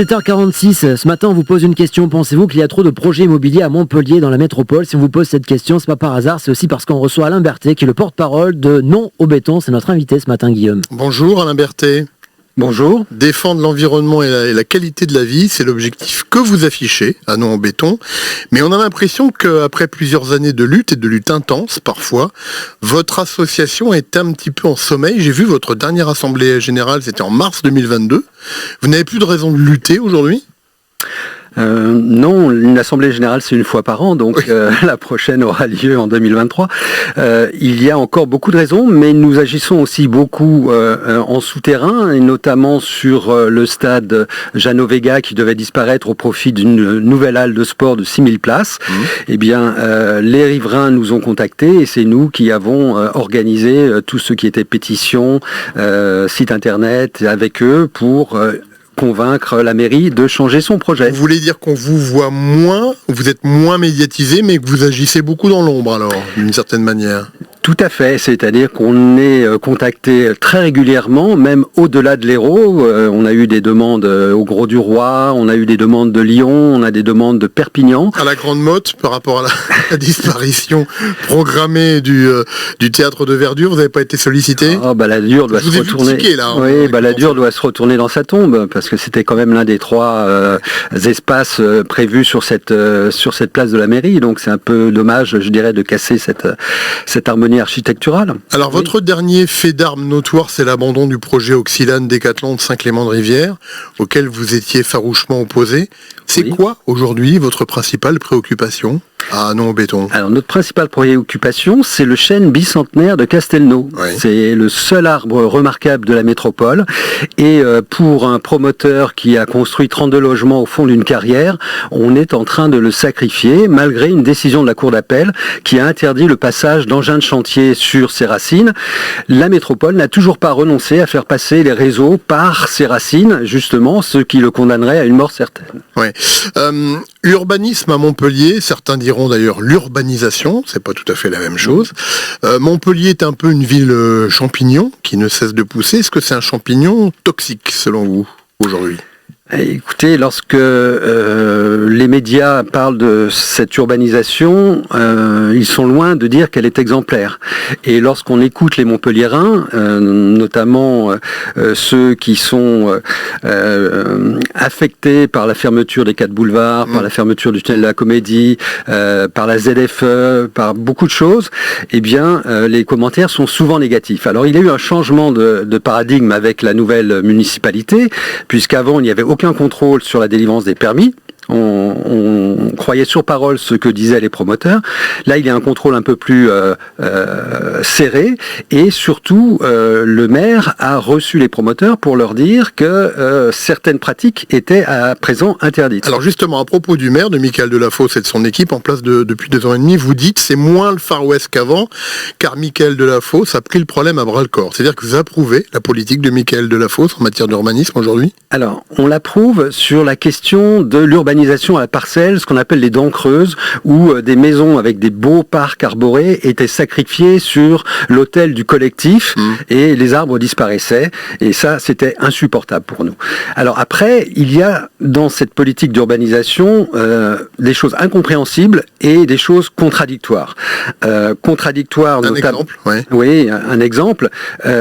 7h46, ce matin on vous pose une question. Pensez-vous qu'il y a trop de projets immobiliers à Montpellier dans la métropole? Si on vous pose cette question, c'est pas par hasard, c'est aussi parce qu'on reçoit Alain Berthet qui est le porte-parole de Non au béton. C'est notre invité ce matin, Guillaume. Bonjour Alain Berthet. Bonjour. Défendre l'environnement et la qualité de la vie, c'est l'objectif que vous affichez à Non au béton. Mais on a l'impression qu'après plusieurs années de lutte et de lutte intense parfois, votre association est un petit peu en sommeil. J'ai vu votre dernière assemblée générale, c'était en mars 2022. Vous n'avez plus de raison de lutter aujourd'hui ? Non, une assemblée générale c'est une fois par an, donc oui. La prochaine aura lieu en 2023. Il y a encore beaucoup de raisons, mais nous agissons aussi beaucoup en souterrain, et notamment sur le stade Jeannot Vega qui devait disparaître au profit d'une nouvelle halle de sport de 6000 places. Eh bien, les riverains nous ont contactés et c'est nous qui avons organisé tout ce qui était pétition, site internet avec eux pour convaincre la mairie de changer son projet. Vous voulez dire qu'on vous voit moins, vous êtes moins médiatisé, mais que vous agissez beaucoup dans l'ombre alors, d'une certaine manière ? Tout à fait, c'est-à-dire qu'on est contacté très régulièrement, même au-delà de l'Hérault. On a eu des demandes au Gros du Roi, on a eu des demandes de Lyon, on a des demandes de Perpignan. À la Grande Motte, par rapport à la disparition programmée du théâtre de Verdure, vous n'avez pas été sollicité ? La Dure doit se retourner. La Dure doit se retourner dans sa tombe, parce que c'était quand même l'un des trois espaces prévus sur cette place de la mairie. Donc c'est un peu dommage, je dirais, de casser cette harmonie architecturale. Alors votre dernier fait d'armes notoire, c'est l'abandon du projet Oxylane Décathlon de Saint-Clément-de-Rivière, auquel vous étiez farouchement opposé. C'est quoi aujourd'hui votre principale préoccupation à Non au béton ? Alors notre principale préoccupation, c'est le chêne bicentenaire de Castelnau. Oui. C'est le seul arbre remarquable de la métropole. Et pour un promoteur qui a construit 32 logements au fond d'une carrière, on est en train de le sacrifier, malgré une décision de la Cour d'appel qui a interdit le passage d'engins de chantier sur ses racines. La métropole n'a toujours pas renoncé à faire passer les réseaux par ses racines, justement, ce qui le condamnerait à une mort certaine. Oui. Urbanisme à Montpellier, certains diront d'ailleurs l'urbanisation, c'est pas tout à fait la même chose. Montpellier est un peu une ville champignon qui ne cesse de pousser. Est-ce que c'est un champignon toxique selon vous aujourd'hui ? Écoutez, lorsque les médias parlent de cette urbanisation, ils sont loin de dire qu'elle est exemplaire. Et lorsqu'on écoute les Montpelliérains, notamment ceux qui sont affectés par la fermeture des 4 boulevards, par la fermeture du tunnel de la Comédie, par la ZFE, par beaucoup de choses, eh bien, les commentaires sont souvent négatifs. Alors, il y a eu un changement de paradigme avec la nouvelle municipalité, puisqu'avant, il n'y avait aucun contrôle sur la délivrance des permis. On croyait sur parole ce que disaient les promoteurs. Là, il y a un contrôle un peu plus serré et surtout, le maire a reçu les promoteurs pour leur dire que certaines pratiques étaient à présent interdites. Alors justement, à propos du maire, de Mickaël Delafosse et de son équipe en place depuis 2 ans et demi, vous dites c'est moins le Far West qu'avant, car Mickaël Delafosse a pris le problème à bras-le-corps. C'est-à-dire que vous approuvez la politique de Mickaël Delafosse en matière d'urbanisme aujourd'hui ? Alors, on l'approuve sur la question de l'urbanisme à la parcelle, ce qu'on appelle les dents creuses, où des maisons avec des beaux parcs arborés étaient sacrifiées sur l'autel du collectif et les arbres disparaissaient. Et ça, c'était insupportable pour nous. Alors après, il y a dans cette politique d'urbanisation des choses incompréhensibles et des choses contradictoires. Un exemple, ouais. Oui, un exemple.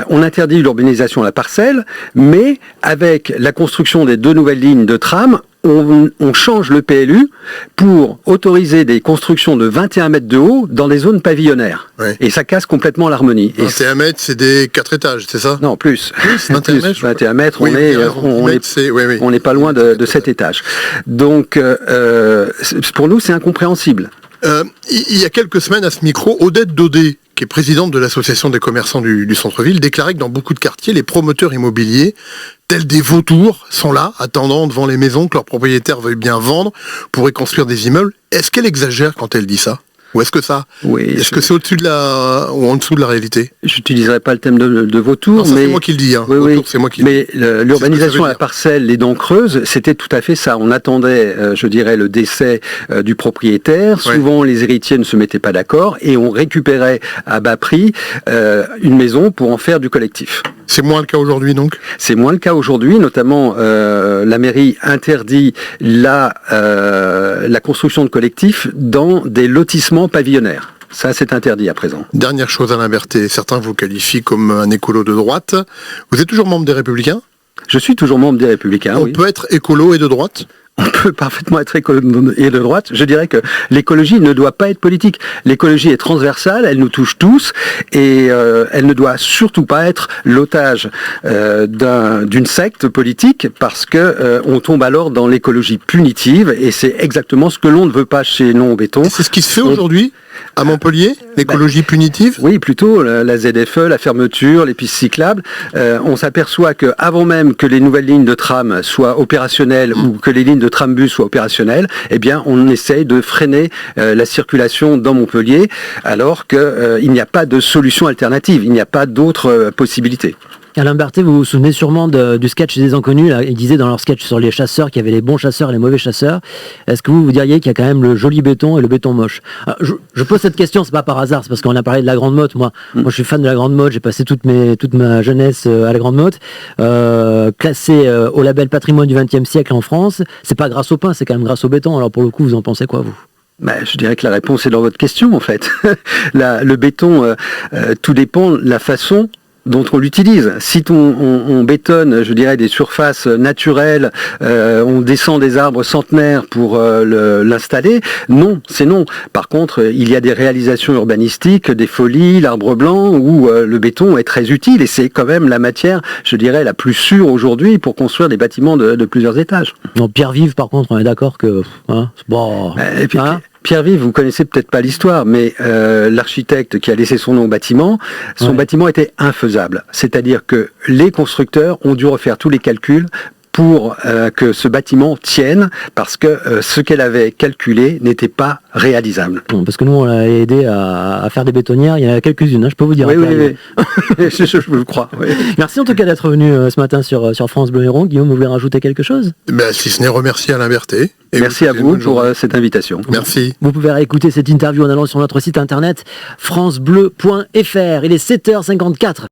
On interdit l'urbanisation à la parcelle, mais avec la construction des 2 nouvelles lignes de tram, on change le PLU pour autoriser des constructions de 21 mètres de haut dans des zones pavillonnaires. Oui. Et ça casse complètement l'harmonie. 21 mètres, c'est des 4 étages, c'est ça ? Non, plus. 21 mètres, 21 mètres, on n'est pas loin de 7 étages. Donc, pour nous, c'est incompréhensible. Il y a quelques semaines, à ce micro, Odette Daudet, qui est présidente de l'association des commerçants du centre-ville, déclarait que dans beaucoup de quartiers, les promoteurs immobiliers, tels des vautours, sont là, attendant devant les maisons que leurs propriétaires veuillent bien vendre pour y construire des immeubles. Est-ce qu'elle exagère quand elle dit ça ? Ou est-ce que que c'est au-dessus ou en dessous de la réalité ? J'utiliserai pas le thème de vautour, non, mais c'est moi qui le dis. Oui. C'est moi qui mais l'urbanisation à la parcelle, les dents creuses, c'était tout à fait ça. On attendait, je dirais, le décès du propriétaire. Souvent, les héritiers ne se mettaient pas d'accord et on récupérait à bas prix une maison pour en faire du collectif. C'est moins le cas aujourd'hui donc? C'est moins le cas aujourd'hui, notamment la mairie interdit la construction de collectifs dans des lotissements pavillonnaires. Ça, c'est interdit à présent. Dernière chose, Alain Berthet, certains vous qualifient comme un écolo de droite. Vous êtes toujours membre des Républicains? Je suis toujours membre des Républicains. On peut être écolo et de droite? On peut parfaitement être écolo et de droite. Je dirais que l'écologie ne doit pas être politique. L'écologie est transversale, elle nous touche tous, et elle ne doit surtout pas être l'otage d'une secte politique, parce que on tombe alors dans l'écologie punitive, et c'est exactement ce que l'on ne veut pas chez Non au béton. C'est ce qui se fait aujourd'hui à Montpellier, l'écologie punitive? Oui, plutôt la ZFE, la fermeture, les pistes cyclables. On s'aperçoit que avant même que les nouvelles lignes de tram soient opérationnelles ou que les lignes de trambus soient opérationnelles, eh bien, on essaye de freiner la circulation dans Montpellier, alors qu'il n'y a pas de solution alternative, il n'y a pas d'autre possibilité. Alain Berthet, vous vous souvenez sûrement du sketch des Inconnus, là, ils disaient dans leur sketch sur les chasseurs qu'il y avait les bons chasseurs et les mauvais chasseurs. Est-ce que vous diriez qu'il y a quand même le joli béton et le béton moche? Je pose cette question, c'est pas par hasard, c'est parce qu'on a parlé de la Grande Motte. Moi, je suis fan de la Grande Motte, j'ai passé toute ma jeunesse à la Grande Motte, classé au label patrimoine du XXe siècle en France. C'est pas grâce au pain, c'est quand même grâce au béton. Alors pour le coup, vous en pensez quoi, vous? Je dirais que la réponse est dans votre question, en fait. Le béton, tout dépend de la façon dont on l'utilise. Si on bétonne, je dirais, des surfaces naturelles, on descend des arbres centenaires pour l'installer, non, c'est non. Par contre, il y a des réalisations urbanistiques, des folies, l'arbre blanc, où le béton est très utile, et c'est quand même la matière, je dirais, la plus sûre aujourd'hui pour construire des bâtiments de plusieurs étages. Non, pierre vive, par contre, on est d'accord que... Et puis, Pierre-Vive, vous connaissez peut-être pas l'histoire, mais l'architecte qui a laissé son nom au bâtiment, son bâtiment était infaisable. C'est-à-dire que les constructeurs ont dû refaire tous les calculs pour que ce bâtiment tienne, parce que ce qu'elle avait calculé n'était pas réalisable. Bon, parce que nous, on l'a aidé à faire des bétonnières, il y en a quelques-unes, je peux vous dire. Oui. Je vous crois. Oui. Merci en tout cas d'être venu ce matin sur France Bleu Héros. Guillaume, vous voulez rajouter quelque chose? Si ce n'est remercier Alain Berthet. Merci à vous pour cette invitation. Merci. Vous pouvez réécouter cette interview en allant sur notre site internet francebleu.fr. Il est 7h54.